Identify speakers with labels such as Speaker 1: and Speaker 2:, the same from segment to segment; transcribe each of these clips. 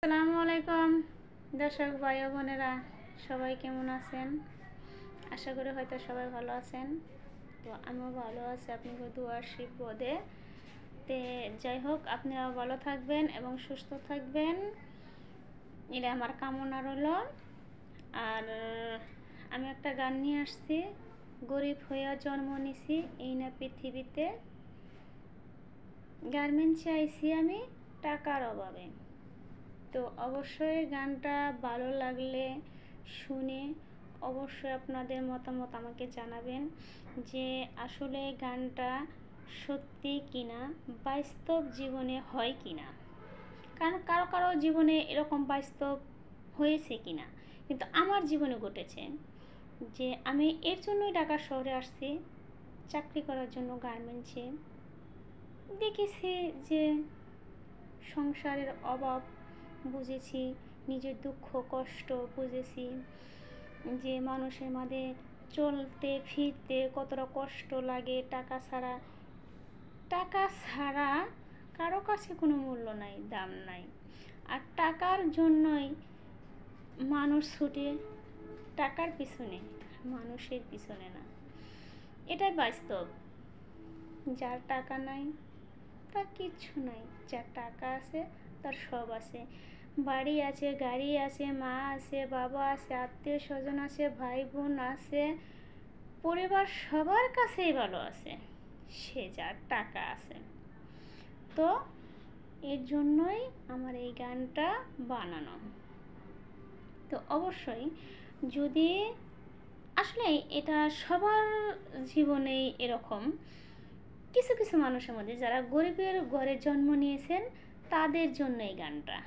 Speaker 1: আসসালামু আলাইকুম দর্শক ভাই ও বোনেরা, সবাই কেমন আছেন? আশা করি হয়তো সবাই ভালো আছেন। তো আমিও ভালো আছি আপনাদের দুয়ার আশীর্বাদে। তে যাই হোক, আপনারাও ভালো থাকবেন এবং সুস্থ থাকবেন, এটা আমার কামনা রইল। আর আমি একটা গান নিয়ে আসছি, গরিব হইয়া জন্ম নিছি এই না পৃথিবীতে, গার্মেন্টসে আইছি আমি টাকার অভাবে। তো অবশ্যই গানটা ভালো লাগলে শুনে অবশ্যই আপনাদের মতামত আমাকে জানাবেন যে আসলে গানটা সত্যি কিনা, বাস্তব জীবনে হয় কিনা। কারণ কারো কারো জীবনে এরকম বাস্তব হয়েছে কিনা, কিন্তু আমার জীবনে ঘটেছে যে আমি এর জন্যই ঢাকা শহরে আসছি চাকরি করার জন্য গার্মেন্টসে। দেখেছি যে সংসারের অভাব বুঝেছি, নিজের দুঃখ কষ্ট বুঝেছি, যে মানুষের মাঝে চলতে ফিরতে কতটা কষ্ট লাগে। টাকা ছাড়া কারো কাছে কোনো মূল্য নাই, দাম নাই। আর টাকার জন্যই মানুষ ছুটে টাকার পিছনে, মানুষের পিছনে না। এটাই বাস্তব। যার টাকা নাই তার কিচ্ছু নাই, যার টাকা আছে তার সব আছে। বাড়ি আছে, গাড়ি আছে, মা আছে, বাবা আছে, আত্মীয় স্বজন আছে, ভাই বোন আছে, পরিবার সবার কাছেই ভালো আছে সে যার টাকা আছে। তো এর জন্যই আমার এই গানটা বানানো। তো অবশ্যই যদি আসলে এটা সবার জীবনেই এরকম, কিছু কিছু মানুষের মধ্যে যারা গরিবের ঘরে জন্ম নিয়েছেন তাদের জন্য এই গানটা।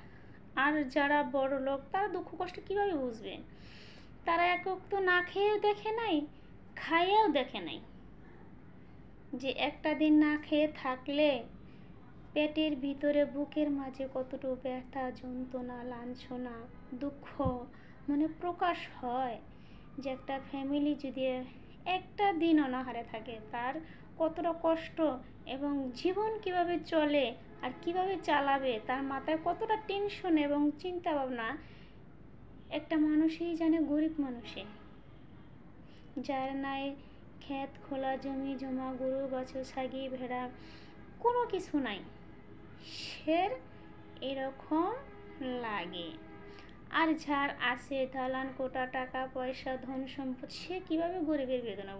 Speaker 1: আর যারা বড় লোক তারা দুঃখ কষ্ট কীভাবে বুঝবে? তারা একক তো না খেয়েও দেখে নাই, খাইয়েও দেখে নাই যে একটা দিন না খেয়ে থাকলে পেটের ভিতরে বুকের মাঝে কতটুকু ব্যথা, যন্ত্রণা, লাঞ্ছনা, দুঃখ মনে প্রকাশ হয়। যে একটা ফ্যামিলি যদি একটা দিন অনাহারে থাকে তার কতটা কষ্ট এবং জীবন কিভাবে চলে আর কিভাবে চালাবে, তার মাথায় কতটা টেনশন এবং চিন্তা ভাবনা একটা মানুষই জানে, গরিব মানুষে। যার নাই ক্ষেত খোলা, জমি জমা, গরু বাছুর, ছাগি ভেড়া, কোনো কিছু নাই, সে এরকম লাগে। আর যার আছে দালান কোটা, টাকা পয়সা, ধন সম্পদ, সে কীভাবে গরিবের বেদনা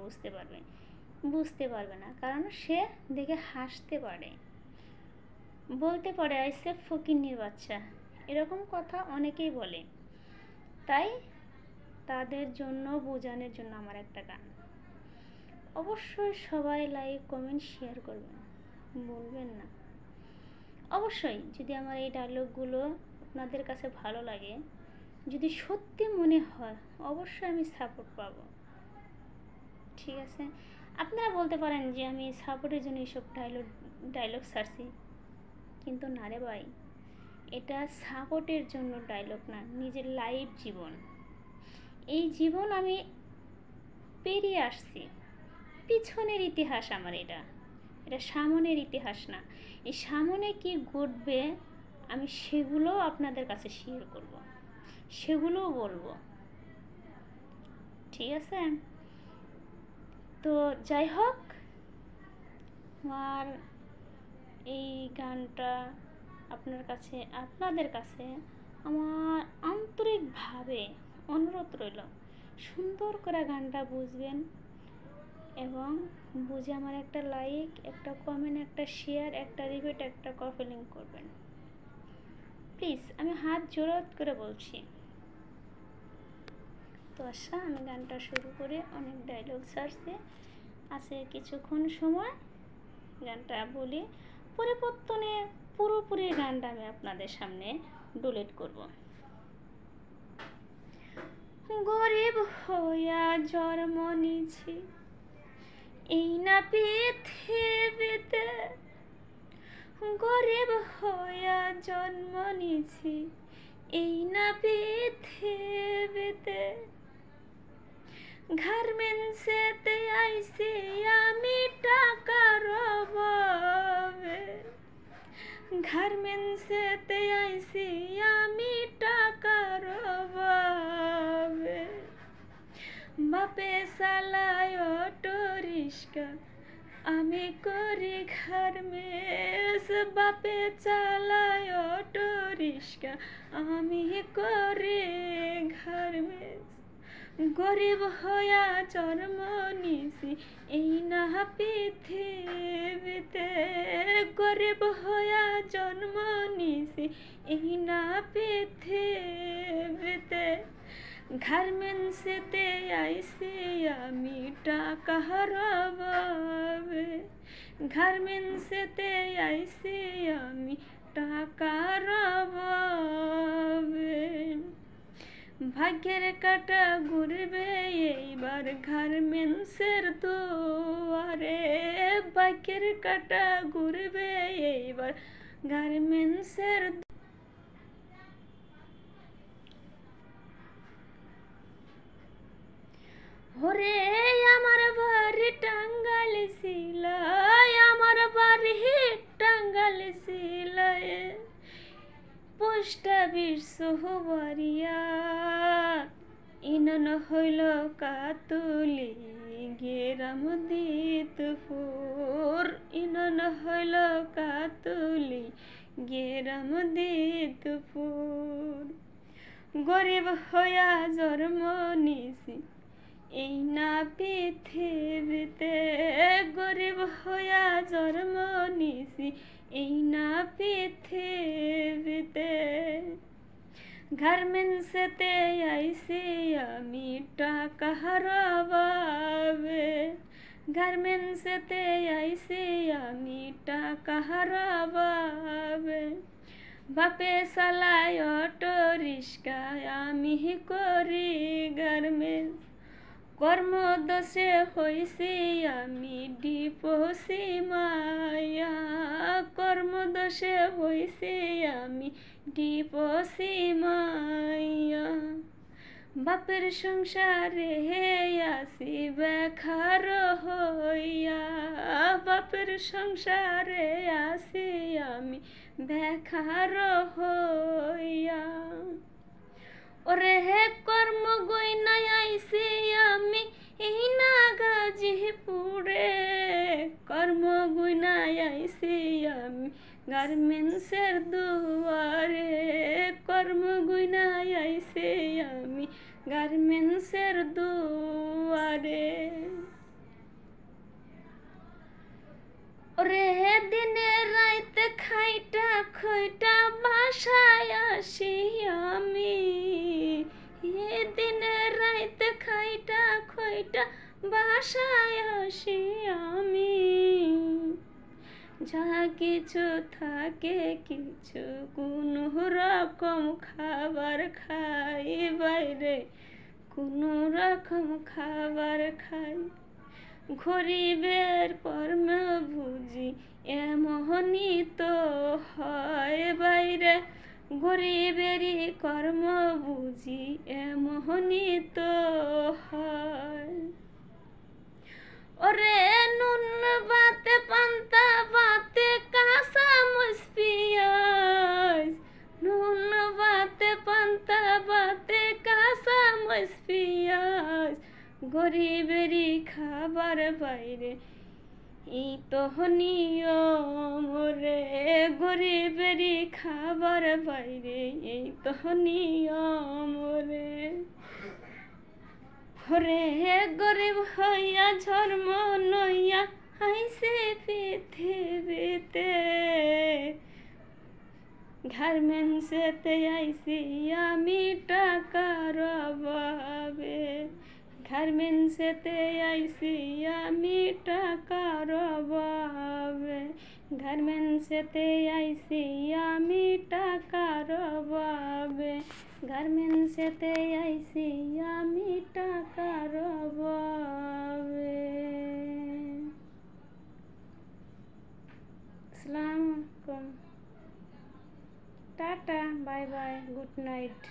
Speaker 1: বুঝতে পারবে না। কারণ সে দেখে হাসতে পারে, বলতে পারে আইসে ফকিন্নির বাচ্চা, এরকম কথা অনেকেই বলে। তাই তাদের জন্য বোঝানোর জন্য আমার একটা গান। অবশ্যই সবাই লাইক কমেন্ট শেয়ার করবেন, বলবেন না। অবশ্যই যদি আমার এই ডায়লগগুলো আপনাদের কাছে ভালো লাগে, যদি সত্যি মনে হয়, অবশ্যই আমি সাপোর্ট পাবো। ঠিক আছে, আপনারা বলতে পারেন যে আমি সাপোর্টের জন্য এইসব ডায়লগ ছাড়ছি, কিন্তু না রে ভাই, এটা সাপোর্টের জন্য ডায়লগ না, নিজের লাইফ জীবন। এই জীবন আমি পেরিয়ে আসছি, পিছনের ইতিহাস আমার। এটা সামনের ইতিহাস না। এই সামনে কি ঘটবে আমি সেগুলো আপনাদের কাছে শেয়ার করব, সেগুলোও বলবো। ঠিক আছে, তো যাই হোক, আমার এই গানটা আপনাদের কাছে আমার আন্তরিকভাবে অনুরোধ রইল, সুন্দর করে গানটা বুঝবেন এবং বুঝে আমার একটা লাইক, একটা কমেন্ট, একটা শেয়ার, একটা রিপিট, একটা কপি লিঙ্ক করবেন প্লিজ। আমি হাত জোড় করে বলছি। তো আচ্ছা, আমি গানটা শুরু করে অনেক ডায়লগ ছাড়ছে আছে, কিছুক্ষণ সময় গানটা বলি, পরিবর্তনে পুরোপুরি গানটা আমি আপনাদের সামনে ডুলেট করব। গরিব হইয়া জন্ম নিছি এই না পৃথিবীতে, গরিব হইয়া জন্ম নিছি এই না পৃথিবীতে, গার্মেন্টসেতে আইছি আমি টাকার অভাবে, গার্মেন্টসেতে আইছি আমি আমি করি গার্মেন্টস, বাপে চালায় অটো রিক্সা। আমি করি গার্মেন্টস, গরিব হইয়া জন্ম নিছি এই না পৃথিবীতে। গরিব হইয়া জন্ম নিছি এই না পৃথিবীতে। গার্মেন্টসেতে আইছি আমি টাকার অভাবে। গার্মেন্টসেতে আইছি আমি টাকার অভাবে। ভাগ্যের কাটা ঘুরবে এইবার গার্মেন্টসের দুয়ারে। ভাগ্যের কাটা ঘুরবে এইবার গার্মেন্টসের। ওরে আমার বাড়ি টাঙ্গাইল সিলাই, আমার বাড়ি টাঙ্গাইল সিলাই। পোস্ট অফিস সোহবারিয়া ইনন হইল কাতুলি গেরাম দিতপুর। ইনন হইল কাতুলি গেরাম দিতপুর। গরিব হইয়া জন্ম নিছি এই না পৃথিবীতে। গরিব হইয়া জন্ম নিছি এই না পৃথিবীতে। গার্মেন্টসেতে আইছি আমি টাকার অভাবে। গার্মেন্টসেতে আইছি আমি টাকার অভাবে। বাপে চালায় অটো রিক্সা, আমি করি গার্মেন্টস। কর্মদোষে হইছি আমি ডিপোসি মাইয়া। কর্মদোষে হইছি আমি ডিপোসি মাইয়া। বাপের সংসারে আসি বেখার হইয়া। বাপের সংসারে আসি আমি বেখার হইয়া। ওরে হে কর্ম গইনাই আইছি আমি এই না গাজীপুরে। কর্ম গইনাই আইছি আমি গার্মেন্টসের দুয়ারে। কর্ম গইনাই আইছি আমি গার্মেন্টসের দুয়ারে। ওরে দিনে রাইতে খাইটা খইটা বাসায় আসি আমি। দিনে রাইতে খাইটা খইটা বাসায় আসি আমি। যা কিছু থাকে কিছু কোনো রকম খাবার খাই বাইরে। কোনো রকম খাবার খাই। গরিবের কর্ম বুঝি এমনই তো হয় বাইরে। গরিবেরই কর্ম বুঝি এমনই তো হয়। ওরে নুন বাতে পান্তা বাতে কাঁচা মরিচ পিঁয়াজ। নুন বাতে পান্তা বাতে কাঁচা মরিচ পিঁয়াজ। গরিবেরই খাবার বাইরে এই তো নিয়ম রে। গরিবেরই খাবার বাইরে এই তো নিয়ম রে। ওরে গরিব হইয়া জন্ম নইয়া আইছে পৃথিবীতে। গার্মেন্টসেতে আইছি আমি টাকার অভাবে। গার্মেন্টসেতে আইছি আমি টাকার অভাবে। গার্মেন্টসেতে আইছি আমি টাকার অভাবে। গার্মেন্টসেতে আইছি আমি টাকার অভাবে। আসসালামু আলাইকুম, tata, bye bye, good night.